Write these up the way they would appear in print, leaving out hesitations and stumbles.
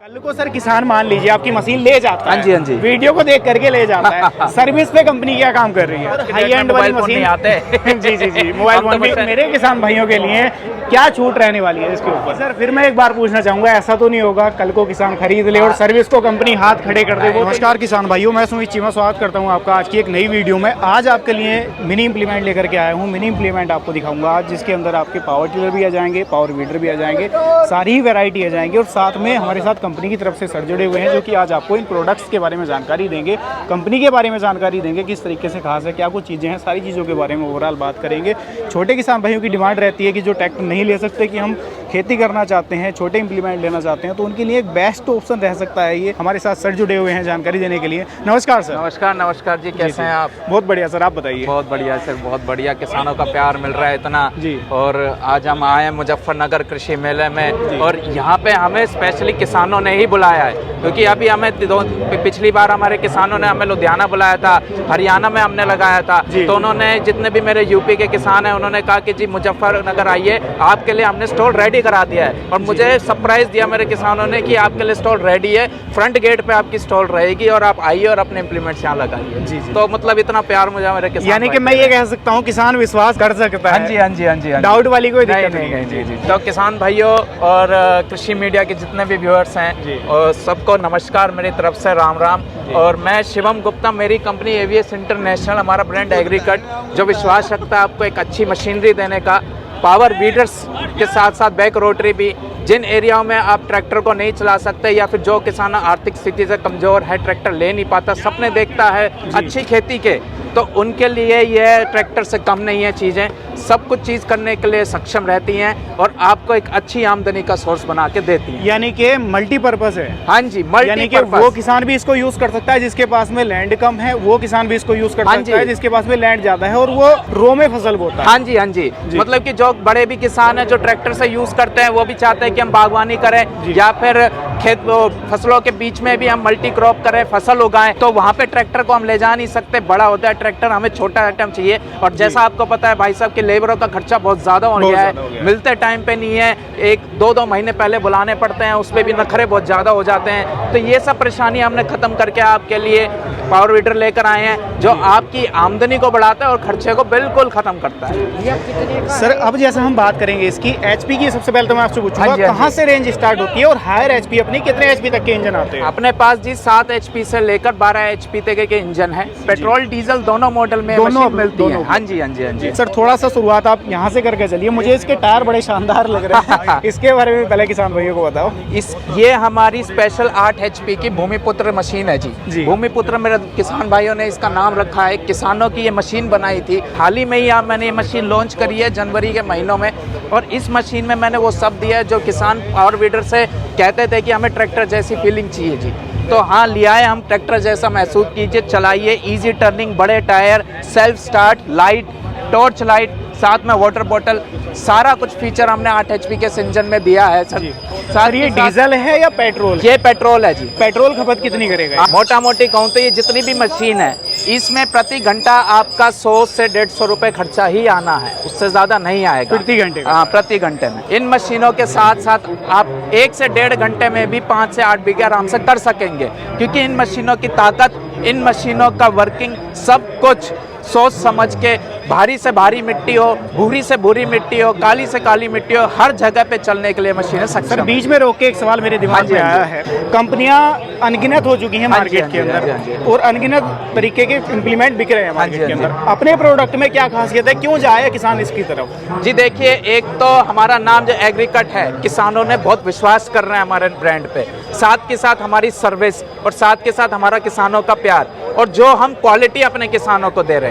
कल को सर किसान मान लीजिए आपकी मशीन ले जाता है, हाँ जी, वीडियो को देख करके ले जाता है। सर्विस पे कंपनी क्या काम कर रही है? हाई एंड वाली मशीन आते जी मोबाइल फोन भी मेरे किसान भाइयों के लिए क्या छूट रहने वाली है इसके ऊपर? सर फिर मैं एक बार पूछना चाहूंगा, ऐसा तो नहीं होगा कल को किसान खरीद ले और सर्विस को कंपनी हाथ खड़े कर दे? नमस्कार किसान भाइयों, मैं सुमित चीमा स्वागत करता हूँ आपका आज की एक नई वीडियो में। आज आपके लिए मिनी इम्प्लीमेंट लेकर के आया हूँ। मिनी इम्प्लीमेंट आपको दिखाऊंगा आज, जिसके अंदर आपके पावर टिलर भी आ जाएंगे, पावर वीडर भी आ जाएंगे, सारी ही वेरायटी आ जाएंगी। और साथ में हमारे साथ कंपनी की तरफ से सर जुड़े हुए हैं, जो कि आज आपको इन प्रोडक्ट्स के बारे में जानकारी देंगे, कंपनी के बारे में जानकारी देंगे, किस तरीके से खास है, क्या कुछ चीज़ें हैं, सारी चीज़ों के बारे में ओवरऑल बात करेंगे। छोटे किसान भाइयों की डिमांड रहती है कि जो ट्रैक्टर नहीं ले सकते, कि हम खेती करना चाहते हैं, छोटे इंप्लीमेंट लेना चाहते हैं, तो उनके लिए एक बेस्ट ऑप्शन रह सकता है ये। हमारे साथ सर जुड़े हुए हैं जानकारी देने के लिए। नमस्कार सर। नमस्कार जी, कैसे हैं आप? बहुत बढ़िया सर, आप बताइए। बहुत बढ़िया सर, बहुत बढ़िया। किसानों का प्यार मिल रहा है इतना जी। और आज हम आए हैं मुजफ्फरनगर कृषि मेले में, और यहाँ पे हमें स्पेशली किसानों ने ही बुलाया है, क्योंकि अभी हमें पिछली बार हमारे किसानों ने हमें लुधियाना बुलाया था, हरियाणा में हमने लगाया था, तो उन्होंने जितने भी मेरे यूपी के किसान हैं उन्होंने कहा कि जी मुजफ्फरनगर आइए, आपके लिए हमने स्टॉल रेडी करा दिया है। और मुझे सरप्राइज दिया मेरे किसानों ने कि आपके लिए स्टॉल रेडी है, फ्रंट गेट पे आपकी स्टॉल रहेगी और आप आइए और अपने इम्प्लीमेंट्स यहाँ लगाइए। तो मतलब इतना प्यार मुझे मेरे किसान, यानी कि मैं ये कह सकता हूँ किसान विश्वास कर सकता है। हाँ जी, डाउट वाली कोई दिक्कत नहीं। जी। तो किसान भाइयों और कृषि मीडिया के जितने भी व्यूअर्स हैं और सबको नमस्कार मेरी तरफ से, राम राम। और मैं शिवम गुप्ता, मेरी कंपनी एवीएस इंटरनेशनल, हमारा ब्रांड एग्रीकट, जो विश्वास रखता है आपको एक अच्छी मशीनरी देने का, पावर वीडर्स के साथ साथ बैक रोटरी भी। जिन एरियाओं में आप ट्रैक्टर को नहीं चला सकते, या फिर जो किसान आर्थिक स्थिति से कमज़ोर है, ट्रैक्टर ले नहीं पाता, सपने देखता है अच्छी खेती के, तो उनके लिए यह ट्रैक्टर से कम नहीं है। चीज़ें सब कुछ चीज़ करने के लिए सक्षम रहती हैं और आपको एक अच्छी आमदनी का सोर्स बना के देती हैं। यानी कि मल्टीपर्पज है। हाँ जी, यानी कि वो किसान भी इसको यूज कर सकता है जिसके पास में लैंड कम है, वो किसान भी इसको यूज कर सकता है जिसके पास में लैंड ज्यादा है और वो रो में फसल बोता है। हाँ जी। मतलब कि जो बड़े भी किसान हैं जो ट्रैक्टर से यूज करते हैं, वो भी चाहते हैं कि हम बागवानी करें या फिर खेत फसलों के बीच में भी हम मल्टी क्रॉप करें, फसल उगाएं, तो वहाँ पे ट्रैक्टर को हम ले जा नहीं सकते, बड़ा होता है ट्रैक्टर, हमें छोटा आइटम चाहिए। और जैसा आपको पता है भाई साहब कि लेबरों का खर्चा बहुत ज्यादा हो गया है, मिलते टाइम पे नहीं है, 1-2 महीने पहले बुलाने पड़ते हैं, उस पर भी नखरे बहुत ज्यादा हो जाते हैं। तो ये सब परेशानी हमने खत्म करके आपके लिए पावर वीडर लेकर आए हैं, जो आपकी आमदनी को बढ़ाता है और खर्चे को बिल्कुल खत्म करता है। सर अब जैसे हम बात करेंगे इसकी एचपी की, सबसे पहले तो मैं आपसे पूछूंगा कहाँ से रेंज स्टार्ट होती है और हायर एचपी अपनी कितने एचपी तक के इंजन आते हैं? अपने पास जी 7 एचपी से लेकर 12 एचपी तक के इंजन है, पेट्रोल डीजल दोनों मॉडल में दोनों मिलती है। हाँ जी। सर थोड़ा सा शुरुआत आप यहाँ से करके चलिए, मुझे इसके टायर बड़े शानदार लग रहे हैं। इसके बारे में पहले किसान भाइयों को बताओ। ये हमारी स्पेशल 8 एचपी की भूमिपुत्र मशीन है जी। भूमिपुत्र मेरे किसान भाइयों ने इसका नाम रखा है, किसानों की ये मशीन बनाई थी। हाल ही में ही मैंने ये मशीन लॉन्च करी है जनवरी के महीनों में, और इस मशीन में मैंने वो सब दिया है जो किसान पावर वीडर से कहते थे कि हमें ट्रैक्टर जैसी फीलिंग चाहिए जी। तो हाँ, लिया है हम, ट्रैक्टर जैसा महसूस कीजिए, चलाइए, इजी टर्निंग, बड़े tyre, self start, light, torch light, साथ में वाटर बॉटल, सारा कुछ फीचर हमने 8 एचपी के इंजन में दिया है सर। सर ये डीजल है या पेट्रोल? ये पेट्रोल है जी। पेट्रोल खपत कितनी करेगा? मोटा मोटी कहूँ तो ये जितनी भी मशीन है, इसमें प्रति घंटा आपका 100 से 150 रुपए खर्चा ही आना है, उससे ज्यादा नहीं आएगा प्रति घंटे। हाँ, प्रति घंटे में। इन मशीनों के साथ साथ आप 1 से 1.5 घंटे में भी 5 से 8 बीघे आराम से कर सकेंगे, क्योंकि इन मशीनों की ताकत, इन मशीनों का वर्किंग, सब कुछ सोच समझ के, भारी से भारी मिट्टी हो, भूरी से भूरी मिट्टी हो, काली से काली मिट्टी हो, हर जगह पे चलने के लिए मशीनें सक्षम। सर बीच में रोक के एक सवाल मेरे दिमाग में आया है, कंपनियां अनगिनत हो चुकी हैं मार्केट के अंदर और अनगिनत तरीके के इम्प्लीमेंट बिक रहे हैं मार्केट के अंदर, अपने प्रोडक्ट में क्या खासियत है, क्यों जाए किसान इसकी तरफ? जी देखिए, एक तो हमारा नाम जो एग्रीकट है, किसानों ने बहुत विश्वास कर रहे हैं हमारे ब्रांड पे, साथ के साथ हमारी सर्विस और साथ के साथ हमारा किसानों का प्यार, और जो हम क्वालिटी अपने किसानों को दे रहे हैं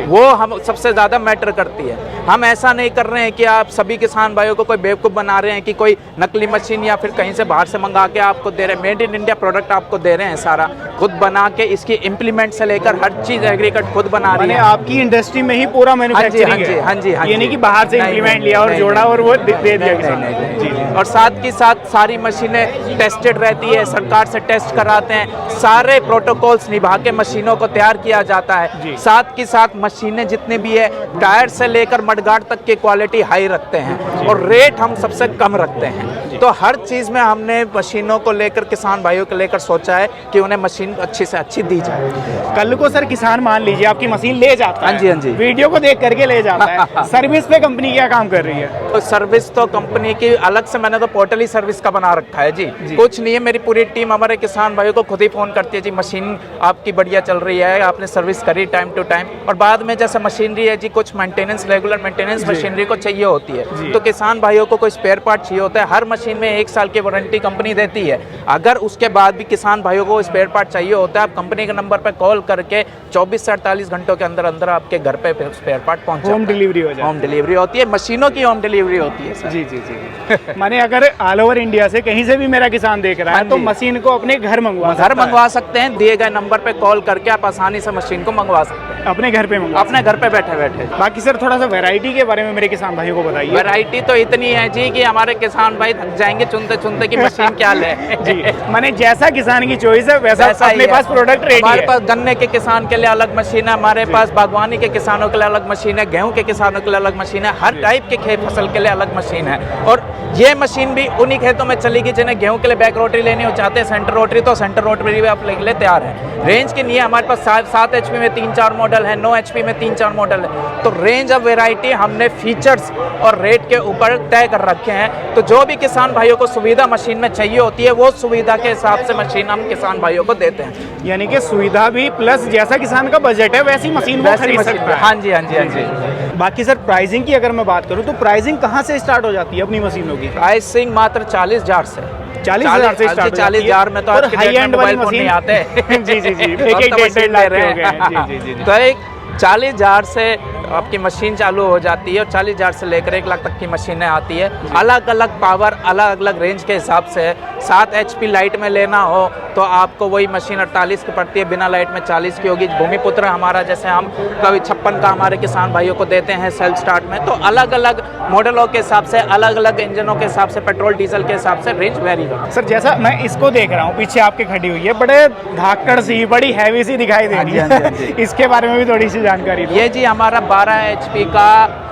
वो हम सबसे ज्यादा मैटर करती है। हम ऐसा नहीं कर रहे हैं कि आप सभी किसान भाइयों को कोई बेवकूफ़ बना रहे हैं कि कोई नकली मशीन या फिर कहीं से बाहर से मंगा के आपको दे रहे हैं। मेड इन इंडिया प्रोडक्ट आपको दे रहे हैं, सारा खुद बना के, इसकी इम्प्लीमेंट से लेकर हर चीज एग्रीकट खुद बना रही है। आपकी इंडस्ट्री में ही पूरा मैन्युफैक्चरिंग है? हाँ जी। ये नहीं कि बाहर से इम्प्लीमेंट लिया और जोड़ा और वो दे दिया। और साथ के साथ सारी मशीनें टेस्टेड रहती है, सरकार से टेस्ट कराते हैं, सारे प्रोटोकॉल्स निभा के मशीनों को तैयार किया जाता है। साथ के साथ मशीनें जितने भी है, टायर से लेकर मडगार्ड तक की क्वालिटी हाई रखते हैं और रेट हम सबसे कम रखते हैं। तो हर चीज़ में हमने मशीनों को लेकर, किसान भाइयों को लेकर सोचा है कि उन्हें मशीन अच्छी से अच्छी दी जाए। कल को सर किसान मान लीजिए आपकी मशीन ले जाता है, हाँ जी, हाँ जी। वीडियो को देख करके ले जाता है, सर्विस पे कंपनी क्या काम कर रही है? तो सर्विस तो कंपनी की अलग से, मैंने तो पोर्टल ही सर्विस का बना रखा है जी। कुछ नहीं है, मेरी पूरी टीम हमारे किसान भाइयों को खुद ही फोन करती है जी, मशीन आपकी बढ़िया चल रही है, आपने सर्विस करी टाइम टू टाइम। और बाद में जैसे मशीनरी है जी, कुछ मेंटेनेंस, रेगुलर मेंटेनेंस मशीनरी को चाहिए होती है, तो किसान भाइयों को कोई स्पेयर पार्ट चाहिए होता है। हर मशीन में 1 साल की वारंटी कंपनी देती है। अगर उसके बाद भी किसान भाइयों को स्पेयर पार्ट चाहिए होता है, आप कंपनी के नंबर पर कॉल करके 24 से 48 घंटों के अंदर अंदर आपके घर पे स्पेयर पार्ट पहुंच जाता है। होम डिलीवरी हो जाए। होम डिलीवरी होती है, मशीनों की होम डिलीवरी होती है सर। जी जी जी। माने अगर ऑल ओवर इंडिया से कहीं से भी मेरा किसान देख रहा है तो मशीन को अपने घर मंगवा सकते हैं। दिए गए नंबर पे कॉल करके आप आसानी से मशीन को मंगवा सकते हैं, अपने घर पे मंगवा, अपने घर पे बैठे बैठे। बाकी सर थोड़ा सा वैरायटी के बारे में मेरे किसान भाइयों को बताइए। वैरायटी तो इतनी है जी कि हमारे किसान भाई थक जाएंगे चुनते चुनते कि मशीन क्या ले। जी, माने जैसा किसान की चॉइस है वैसा अपने पास प्रोडक्ट रेडी है। हमारे पास गन्ने के किसान के लिए अलग मशीन है, हमारे पास बागवानी के किसानों के लिए अलग मशीन है, गेहूं के किसानों के लिए अलग मशीन है, हर टाइप के खेत फसल के लिए अलग मशीन है। और ये मशीन भी उन्हीं खेतों में चलेगी जिन्हें गेहूं के लिए बैक रोटरी लेनी हो, चाहते हैं सेंटर रोटरी, तो सेंटर रोटरी भी आप लेने के लिए तैयार है। रेंज की नहीं है, हमारे पास 7 HP में 3-4 मॉडल है, 9 HP में 3-4 मॉडल है। तो रेंज ऑफ वेराइटी हमने फीचर्स और रेट के ऊपर तय कर रखे हैं। तो जो भी किसान भाइयों को सुविधा मशीन में चाहिए होती है, वो सुविधा के हिसाब से मशीन हम किसान भाइयों को देते हैं। यानी कि सुविधा भी प्लस जैसा किसान का बजट है वैसी मशीन वो खरीद सकता है। हाँ जी, हाँ जी, हाँ जी। बाकी सर प्राइसिंग की अगर मैं बात करूं तो प्राइसिंग कहां से स्टार्ट हो जाती है अपनी मशीनों की? प्राइसिंग मात्र 40,000 से। 40,000 से स्टार्ट हो जाती है। 40,000 में तो और आपके हाई एंड वाली मोबाइल फोन नहीं मशीन आते। जी जी जी, एक एक डेढ़ लाख के हो गए हैं। जी जी जी। तो एक 40,000 से आपकी मशीन चालू हो जाती है और 40,000 से लेकर 1 लाख तक की मशीनें आती है। अलग अलग पावर, अलग अलग रेंज के हिसाब से। 7 HP लाइट में लेना हो तो आपको वही मशीन 48 की पड़ती है, बिना लाइट में 40 की होगी। भूमिपुत्र हमारा, जैसे हम कभी 56 का हमारे किसान भाइयों को देते हैं सेल्फ स्टार्ट में। तो अलग अलग मॉडलों के हिसाब से, अलग अलग इंजनों के हिसाब से, पेट्रोल डीजल के हिसाब से रेंज वेरी करता है। सर जैसा मैं इसको देख रहा हूँ, पीछे आपके खड़ी हुई है, बड़े धाकड़ सी, बड़ी हैवी सी दिखाई दे रही है। इसके बारे में भी थोड़ी सी जानकारी दो। ये जी हमारा 12 HP का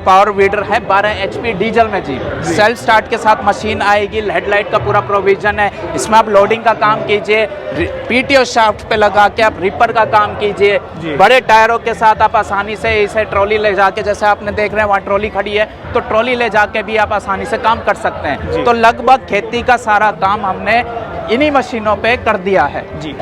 पावर वीडर है, 12 HP डीजल में जी। सेल्फ स्टार्ट के साथ मशीन आएगी, हेडलाइट का पूरा प्रोविजन है। इसमें आप लोडिंग का काम कीजिए, PTO शाफ्ट पे लगा के आप रिपर का काम कीजिए। बड़े टायरों के साथ आप आसानी से इसे ट्रॉली ले जाके, जैसे आपने देख रहे हैं वहाँ ट्रॉली खड़ी है, तो ट्रॉली ले जाके भी आप आसानी से काम कर सकते हैं। तो लगभग खेती का सारा काम हमने इन्हीं मशीनों पे कर दिया है जी।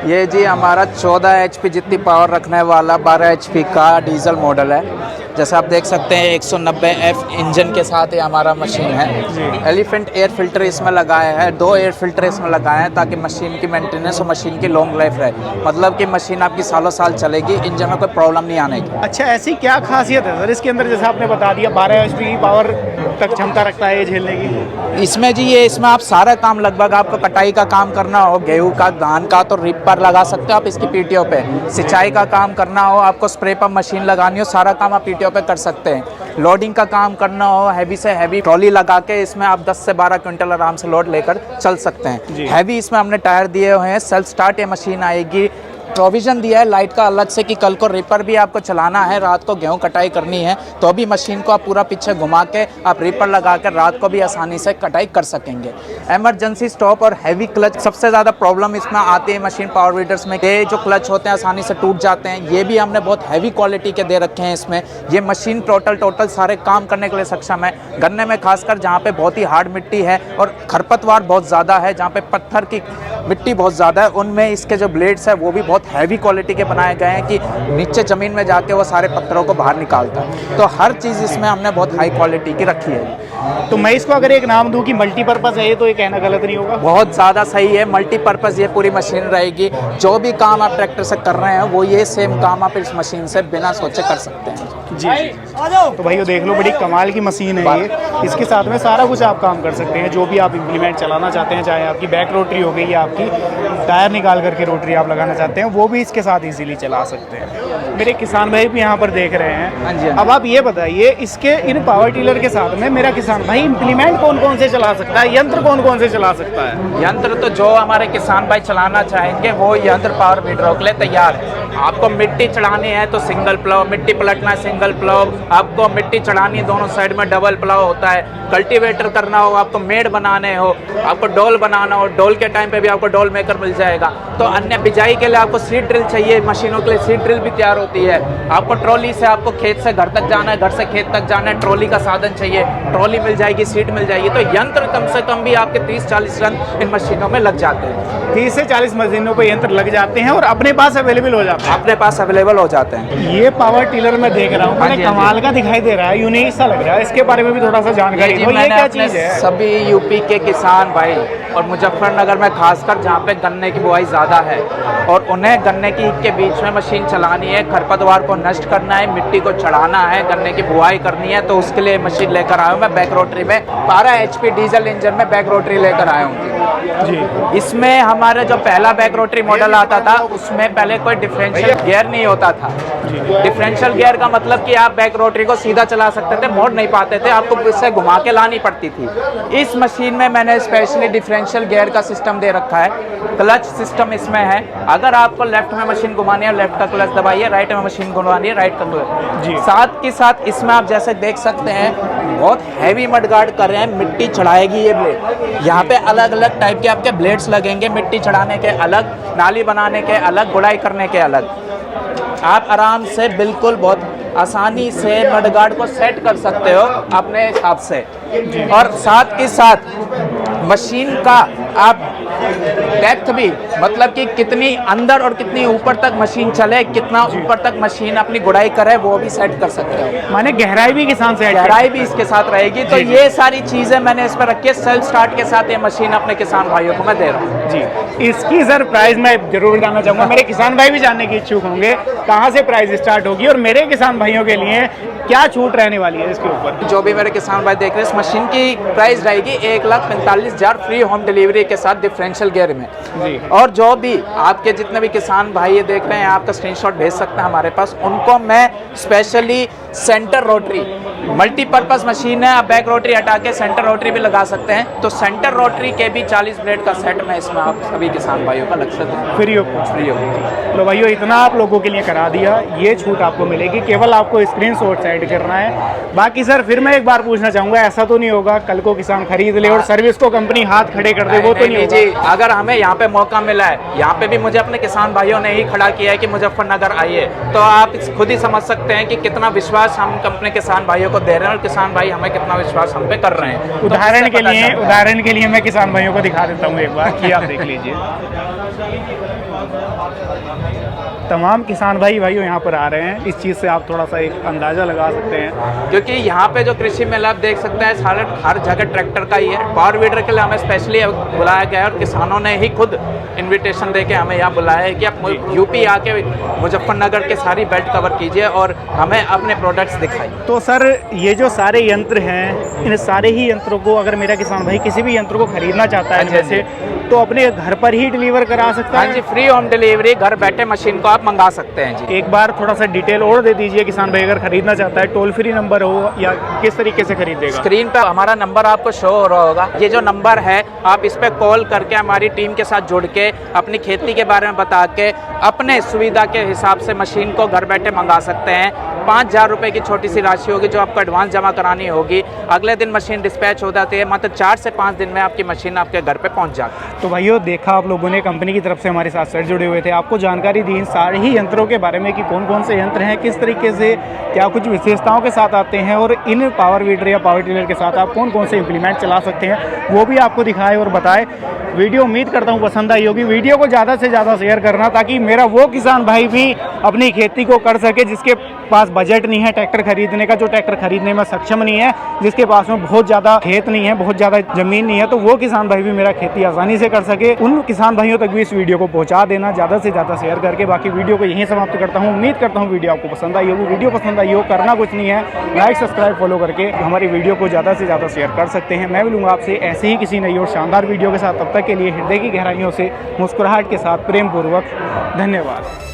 ये जी हमारा 14 HP जितनी पावर रखने वाला 12 HP का डीजल मॉडल है। जैसे आप देख सकते हैं 190F इंजन के साथ ये हमारा मशीन है। एलिफेंट एयर फिल्टर इसमें लगाया है, 2 एयर फिल्टर इसमें लगाए हैं ताकि मशीन की मेंटेनेंस और मशीन की लॉन्ग लाइफ रहे। मतलब कि मशीन आपकी सालों साल चलेगी, इंजन में कोई प्रॉब्लम नहीं आने की। अच्छा, ऐसी क्या खासियत है सर इसके अंदर? जैसे आपने बता दिया 12 HP की पावर तक क्षमता रखता है ये झेलने की। इसमें जी ये इसमें आप सारा काम, लगभग आपको कटाई का काम करना हो, गेहूं का, धान का, तो रिपर लगा सकते हो आप इसकी PTO पे। सिंचाई का काम करना हो, आपको स्प्रे पंप मशीन लगानी हो, सारा काम आप PTO पे कर सकते हैं। लोडिंग का काम करना हो, हैवी से हैवी ट्रॉली लगा के इसमें आप 10 से 12 क्विंटल आराम से लोड लेकर चल सकते हैं। हैवी इसमें हमने टायर दिए हुए हैं, सेल्फ स्टार्ट ये मशीन आएगी। प्रोविज़न दिया है लाइट का अलग से कि कल को रिपर भी आपको चलाना है, रात को गेहूं कटाई करनी है तो भी मशीन को आप पूरा पीछे घुमा के आप रिपर लगा कर रात को भी आसानी से कटाई कर सकेंगे। इमरजेंसी स्टॉप और हैवी क्लच, सबसे ज़्यादा प्रॉब्लम इसमें आती है मशीन पावर वीडर्स में। ये जो क्लच होते हैं आसानी से टूट जाते हैं, ये भी हमने बहुत हैवी क्वालिटी के दे रखे हैं इसमें। ये मशीन टोटल सारे काम करने के लिए सक्षम है। गन्ने में खासकर जहाँ पे बहुत ही हार्ड मिट्टी है और खरपतवार बहुत ज़्यादा है, जहाँ पे पत्थर की मिट्टी बहुत ज़्यादा है, उनमें इसके जो ब्लेड्स है वो भी बहुत हैवी क्वालिटी के बनाए गए हैं कि नीचे ज़मीन में जाके वो सारे पत्थरों को बाहर निकालता है। तो हर चीज़ इसमें हमने बहुत हाई क्वालिटी की रखी है। तो मैं इसको अगर एक नाम दूं कि मल्टीपर्पज़ है ये, तो ये कहना गलत नहीं होगा? बहुत ज़्यादा सही है, मल्टीपर्पज़ ये पूरी मशीन रहेगी। जो भी काम आप ट्रैक्टर से कर रहे हैं वो ये सेम काम आप इस मशीन से बिना सोचे कर सकते हैं। जी जी। तो भाइयों देख लो, बड़ी कमाल की मशीन है ये। इसके साथ में सारा कुछ आप काम कर सकते हैं, जो भी आप इम्प्लीमेंट चलाना चाहते हैं, चाहे आपकी बैक रोटरी हो गई या आपकी टायर निकाल करके रोटरी आप लगाना चाहते हैं वो भी इसके साथ इजीली चला सकते हैं। मेरे किसान भाई भी यहाँ पर देख रहे हैं। हाँ जी। अब आप ये बताइए इसके इन पावर टिलर के साथ में मेरा किसान भाई इम्प्लीमेंट कौन कौन से चला सकता है, यंत्र कौन कौन से चला सकता है? यंत्र तो जो हमारे किसान भाई चलाना चाहेंगे वो यंत्र पावर वीडरों के लिए तैयार है। आपको मिट्टी चढ़ानी है तो सिंगल प्लाव, मिट्टी पलटना है सिंगल प्लाव, आपको मिट्टी चढ़ानी है दोनों साइड में डबल प्लाव होता है, कल्टीवेटर करना हो, आपको मेड़ बनाने हो, आपको डोल बनाना हो, डोल के टाइम पे भी आपको डोल मेकर मिल जाएगा। तो अन्य बिजाई के लिए आपको सीड ड्रिल चाहिए, मशीनों के लिए सीड ड्रिल भी तैयार होती है। आपको ट्रॉली से आपको खेत से घर तक जाना है, घर से खेत तक जाना है, ट्रॉली का साधन चाहिए, ट्रॉली मिल जाएगी, सीट मिल जाएगी। तो यंत्र कम से कम भी आपके 30-40 रन इन मशीनों में लग जाते हैं। 30 से 40 मशीनों पे यंत्र लग जाते हैं और अपने पास अवेलेबल हो जाते हैं। अपने पास अवेलेबल हो जाते हैं। ये पावर टिलर मैं देख रहा हूँ, हाँ बड़े जी, हाँ जी। कमाल का दिखाई दे रहा है, यूनिक सा लग रहा है। इसके बारे में भी थोड़ा सा जानकारी दो, ये मैंने क्या अपने चीज़ है? सभी यूपी के किसान भाई और मुजफ्फरनगर में खासकर जहाँ पे गन्ने की बुआई ज़्यादा है और उन्हें गन्ने की के बीच में मशीन चलानी है, खरपतवार को नष्ट करना है, मिट्टी को चढ़ाना है, गन्ने की बुआई करनी है, तो उसके लिए मशीन लेकर आया हूँ मैं। बैक रोटरी में 12 HP डीजल इंजन में बैक रोटरी लेकर आया हूँ जी। इसमें हमारे जो पहला बैक रोटरी मॉडल आता था उसमें पहले कोई डिफरेंशियल गियर नहीं होता था। डिफरेंशियल गियर का मतलब कि आप बैक रोटरी को सीधा चला सकते थे, मोड़ नहीं पाते थे, आपको इससे घुमा के लानी पड़ती थी। इस मशीन में मैंने स्पेशली डिफरेंशियल गियर का सिस्टम दे रखा है, क्लच सिस्टम इसमें है। अगर आपको लेफ्ट में मशीन घुमानी है लेफ्ट का क्लच दबाइए, राइट में मशीन घुमानी है राइट का क्लच। जी। साथ के साथ इसमें आप जैसे देख सकते हैं बहुत हैवी मड गार्ड कर रहे हैं, मिट्टी चढ़ाएगी ये ब्लेड। यहाँ पे अलग अलग टाइप के आपके ब्लेड्स लगेंगे, मिट्टी चढ़ाने के अलग, नाली बनाने के अलग, गुड़ाई करने के अलग। आप आराम से बिल्कुल बहुत आसानी से मड गार्ड को सेट कर सकते हो अपने हिसाब से। और साथ के साथ मशीन का आप डेप्थ भी, मतलब कि कितनी अंदर और कितनी ऊपर तक मशीन चले, कितना ऊपर तक मशीन अपनी गुड़ाई करे, वो भी सेट कर सकते हो। माने गहराई भी किसान से गहराई भी इसके साथ रहेगी। तो ये सारी चीजें मैंने इस पर रखी है। सेल्फ स्टार्ट के साथ ये मशीन अपने किसान भाइयों को मैं दे रहा हूँ जी। इसकी सर प्राइस मैं जरूर जानना चाहूँगा, मेरे किसान भाई भी जानने की इच्छुक होंगे कहाँ से प्राइस स्टार्ट होगी और मेरे किसान भाइयों के लिए क्या छूट रहने वाली है इसके ऊपर? जो भी मेरे किसान भाई देख रहे हैं, इस मशीन की प्राइस रहेगी 1,45,000 फ्री होम डिलीवरी के साथ डिफरेंशियल गियर में जी। और जो भी आपके जितने भी किसान भाई ये देख रहे हैं, आपका स्क्रीनशॉट भेज सकते हैं हमारे पास, उनको मैं specially centre rotary, multipurpose machine है, आप बैक रोटरी हटा के सेंटर रोटरी भी लगा सकते हैं। तो सेंटर रोटरी के भी 40 ब्लेड का सेट में इसमें आप सभी किसान भाइयों का लग सकते हैं फ्री ऑफ कॉस्ट। फ्री होगी। लो भाइयों, इतना आप लोगों के लिए करा दिया, ये छूट आपको मिलेगी, केवल आपको स्क्रीनशॉट सेंड करना है। बाकी सर फिर मैं एक बार पूछना चाहूँगा, ऐसा तो नहीं होगा कल को किसान खरीद ले और सर्विस को कंपनी हाथ खड़े कर दे, वो तो नहीं होगा? जी, अगर हमें यहाँ पे मौका मिला है, यहाँ पे भी मुझे अपने किसान भाइयों ने ही खड़ा किया है कि मुजफ्फरनगर आइए, तो आप खुद ही समझ सकते हैं कि कितना विश्वास हम अपने किसान भाइयों को दे रहे हैं और किसान भाई हमें कितना विश्वास हम पे कर रहे हैं। उदाहरण के लिए मैं किसान भाइयों को दिखा देता हूँ एक बार, कि आप देख लीजिए। तमाम किसान भाइयों यहाँ पर आ रहे हैं, इस चीज़ से आप थोड़ा सा एक अंदाज़ा लगा सकते हैं। क्योंकि यहाँ पे जो कृषि मेला आप देख सकते हैं सारे हर जगह ट्रैक्टर का ही है। पावर वीडर के लिए हमें स्पेशली बुलाया गया है और किसानों ने ही खुद इनविटेशन देके हमें यहाँ बुलाया है कि आप यूपी आके मुजफ्फरनगर के सारी बेल्ट कवर कीजिए और हमें अपने प्रोडक्ट्स दिखाइए। तो सर ये जो सारे यंत्र हैं, इन सारे ही यंत्रों को अगर मेरा किसान भाई किसी भी यंत्र को खरीदना चाहता है इनमें से, तो अपने घर पर ही डिलीवर करा सकता है? हाँ जी, फ्री होम डिलीवरी, घर बैठे मशीन को आप मंगा सकते हैं जी। एक बार थोड़ा सा डिटेल और दे दीजिए, किसान भाई अगर खरीदना चाहता है, टोल फ्री नंबर हो या किस तरीके से खरीदेगा? स्क्रीन पे हमारा नंबर आपको शो हो रहा होगा, ये जो नंबर है आप इस पे कॉल करके हमारी टीम के साथ जुड़ के अपनी खेती के बारे में बता के अपने सुविधा के हिसाब से मशीन को घर बैठे मंगा सकते हैं। 5,000 रुपये की छोटी सी राशि होगी जो आपको एडवांस जमा करानी होगी। अगले दिन मशीन डिस्पैच हो जाती है, मतलब 4 से 5 दिन में आपकी मशीन आपके घर पे पहुंच जाती है। तो भाइयों देखा आप लोगों ने, कंपनी की तरफ से हमारे साथ सर जुड़े हुए थे, आपको जानकारी दी इन सारे ही यंत्रों के बारे में कि कौन कौन से यंत्र हैं, किस तरीके से क्या कुछ विशेषताओं के साथ आते हैं और इन पावर वीडर या पावर टिलर के साथ आप कौन कौन से इम्प्लीमेंट चला सकते हैं, वो भी आपको दिखाए और बताए। वीडियो उम्मीद करता हूँ पसंद आई होगी। वीडियो को ज़्यादा से ज़्यादा शेयर करना ताकि मेरा वो किसान भाई भी अपनी खेती को कर सके जिसके पास बजट नहीं है ट्रैक्टर खरीदने का, जो ट्रैक्टर खरीदने में सक्षम नहीं है, जिसके पास में बहुत ज़्यादा खेत नहीं है, बहुत ज़्यादा ज़मीन नहीं है, तो वो किसान भाई भी मेरा खेती आसानी से कर सके, उन किसान भाइयों तक भी इस वीडियो को पहुँचा देना ज़्यादा से ज़्यादा शेयर करके। बाकी वीडियो को यहीं समाप्त करता हूँ। उम्मीद करता हूँ वीडियो आपको पसंद आई होगी। वीडियो पसंद आई हो, करना कुछ नहीं है, लाइक सब्सक्राइब फॉलो करके हमारी वीडियो को ज़्यादा से ज़्यादा शेयर कर सकते हैं। मैं मिलूंगा आपसे ऐसे ही किसी नई और शानदार वीडियो के साथ। तब तक के लिए हृदय की गहराइयों से मुस्कुराहट के साथ प्रेम पूर्वक धन्यवाद।